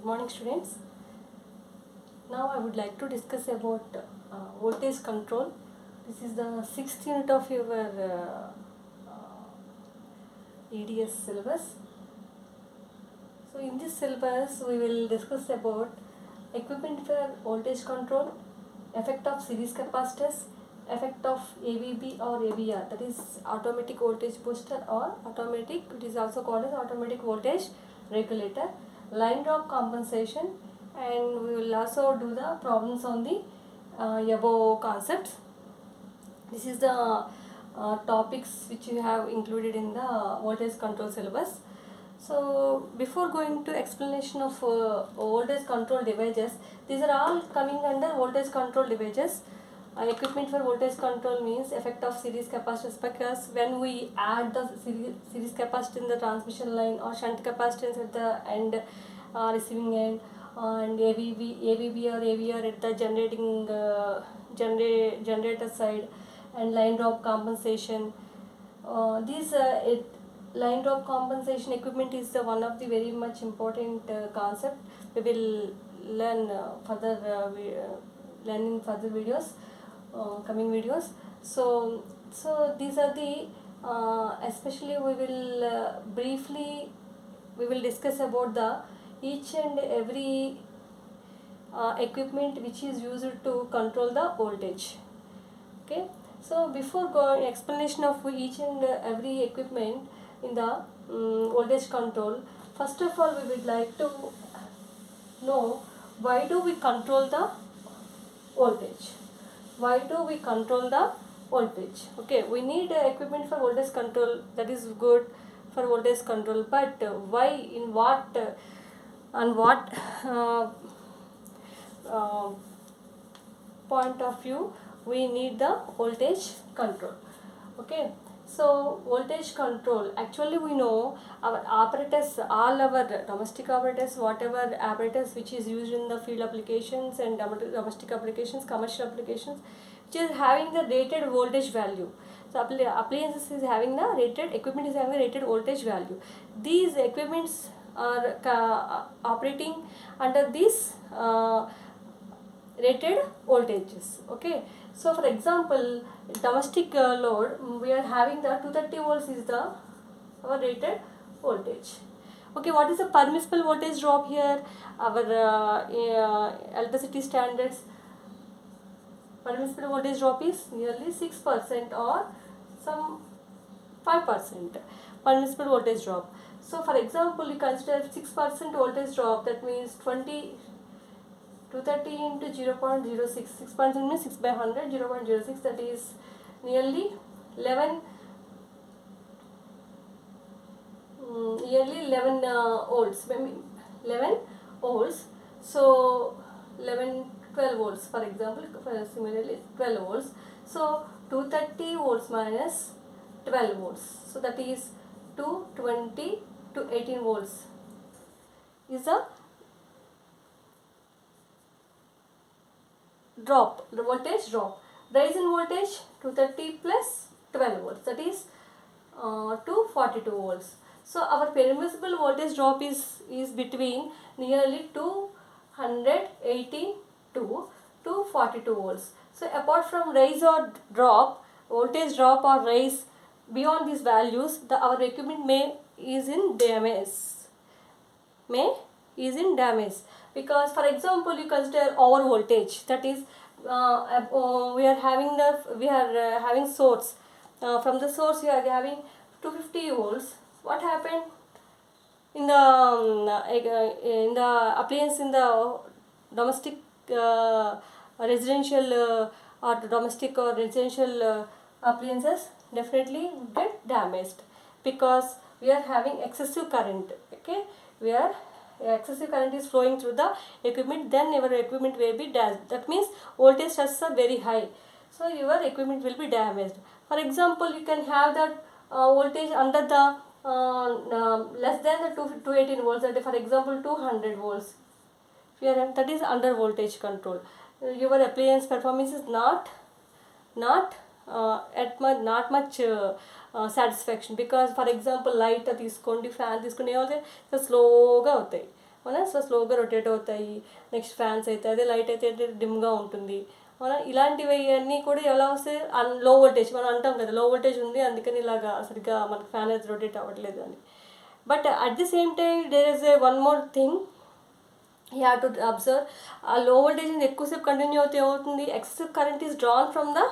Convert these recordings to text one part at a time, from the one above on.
Good morning, students. Now I would like to discuss about voltage control. This is the sixth unit of your EDS syllabus. So in this syllabus we will discuss about equipment for voltage control, effect of series capacitors, effect of AVB or AVR, that is automatic voltage booster or automatic, it is also called as automatic voltage regulator, line drop compensation, and we will also do the problems on the above concepts. This is the topics which you have included in the voltage control syllabus. So before going to explanation of voltage control devices, these are all coming under voltage control devices. Equipment for voltage control means effect of series capacitors, because when we add the series capacitor in the transmission line or shunt capacitance at the end, receiving end, and AVB or AVR at the generator side, and line drop compensation. Line drop compensation equipment is the one of the very much important concept. We will learn learn in further videos, coming videos. So these are the especially we will briefly we will discuss about the each and every equipment which is used to control the voltage. Okay, so before going explanation of each and every equipment in the voltage control, first of all we would like to know why do we control the voltage. Why do we control the voltage? Okay, we need equipment for voltage control, that is good for voltage control, but why, in what and what uh, point of view we need the voltage control. Okay, so voltage control, actually we know our apparatus, all our domestic apparatus, whatever apparatus which is used in the field applications and domestic applications, commercial applications, which is having the rated voltage value. So appliances is having the rated, equipment is having the rated voltage value. These equipments are operating under this rated voltages. Okay, so for example, domestic load, we are having the 230 volts is the our rated voltage. Okay, what is the permissible voltage drop here? Our electricity standards, permissible voltage drop is nearly 6% or some 5% permissible voltage drop. So for example, you consider 6% voltage drop, that means 230 into 0.06, 6% means 6 by 100, 0.06, that is nearly 11 volts, 11 volts. So 12 volts for example, similarly 12 volts. So 230 volts minus 12 volts, so that is 220 to 18 volts is the drop, the voltage drop. Rise in voltage 230 plus 12 volts, that is 242 volts. So our permissible voltage drop is between nearly 218 to 242 volts. So apart from rise or drop, voltage drop or rise beyond these values, our equipment is in damage, because for example you consider over voltage, that is we are having source, from the source we are having 250 volts. What happened in the appliance, in the domestic residential or domestic or residential appliances definitely get damaged, because we are having excessive current. Okay, we are excessive current is flowing through the equipment, then your equipment will be damaged. That means voltage stresses are very high, so your equipment will be damaged. For example, you can have that voltage under the less than the 218 volts, that is for example 200 volts. That is under voltage control. Your appliance performance is not not much satisfaction, because for example light తీసుకోండి, fan తీసుకోండి, ఏమవుతాయి స్లోగా అవుతాయి. అవునా. So స్లోగా rotate అవుతాయి. Next fans అయితే అదే లైట్ అయితే డిమ్గా ఉంటుంది అవునా. ఇలాంటివి అన్నీ కూడా ఎలా వస్తాయి, లో వోల్టేజ్ మనం అంటాం కదా, లో వోల్టేజ్ ఉంది అందుకని ఇలాగా సరిగ్గా మనకి ఫ్యాన్ అయితే రొటేట్ అవ్వట్లేదు అని. But at the same time there is a one more thing you have to observe. ఆ లో వోల్టేజ్ ఎక్కువసేపు కంటిన్యూ అవుతే ఏమవుతుంది, excessive current is drawn from the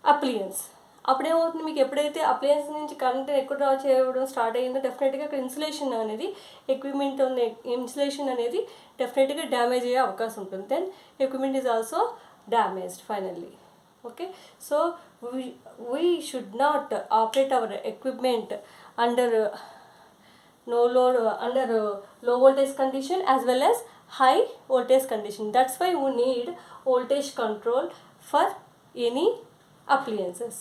appliance. అప్పుడేమవుతుంది, మీకు ఎప్పుడైతే అప్లయన్స్ నుంచి కరెంట్ ఎక్కువ డ్రా చేయడం స్టార్ట్ అయ్యిందో డెఫినెట్గా అక్కడ ఇన్సులేషన్ అనేది, ఎక్విప్మెంట్ ఉన్న ఇన్సులేషన్ అనేది డెఫినెట్గా డ్యామేజ్ అయ్యే అవకాశం ఉంటుంది. Then equipment is also damaged finally. Okay, so we should not operate our equipment under no load under low voltage condition as well as high voltage condition. That's why we need voltage control for any appliances,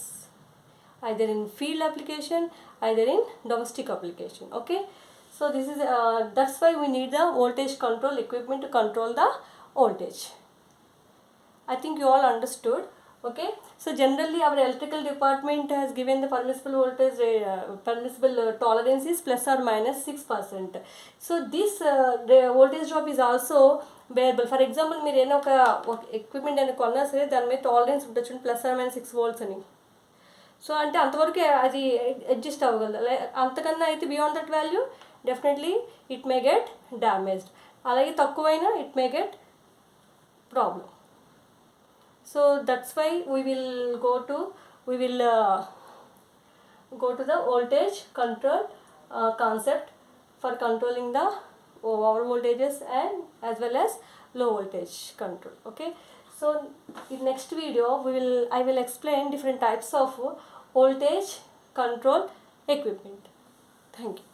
either in field application, either in domestic application. Okay, so this is that's why we need the voltage control equipment to control the voltage. I think you all understood. Okay, so generally our electrical department has given the permissible voltage permissible tolerance is plus or minus 6%. So this voltage drop is also bearable. For example, మీరు ఏదైనా ఒక equipment అని కొన్నా సరే దాని మీద tolerance ఉంటుంది plus are minus 6 volts అని. సో అంటే అంతవరకు అది అడ్జస్ట్ అవ్వగలదు. అంతకన్నా అయితే beyond that value definitely it may get damaged. అలాగే తక్కువైనా it may get problem. So that's why we will go to the voltage control concept for controlling the over voltages and as well as low voltage control. Okay, so in next video I will explain different types of voltage control equipment. Thank you.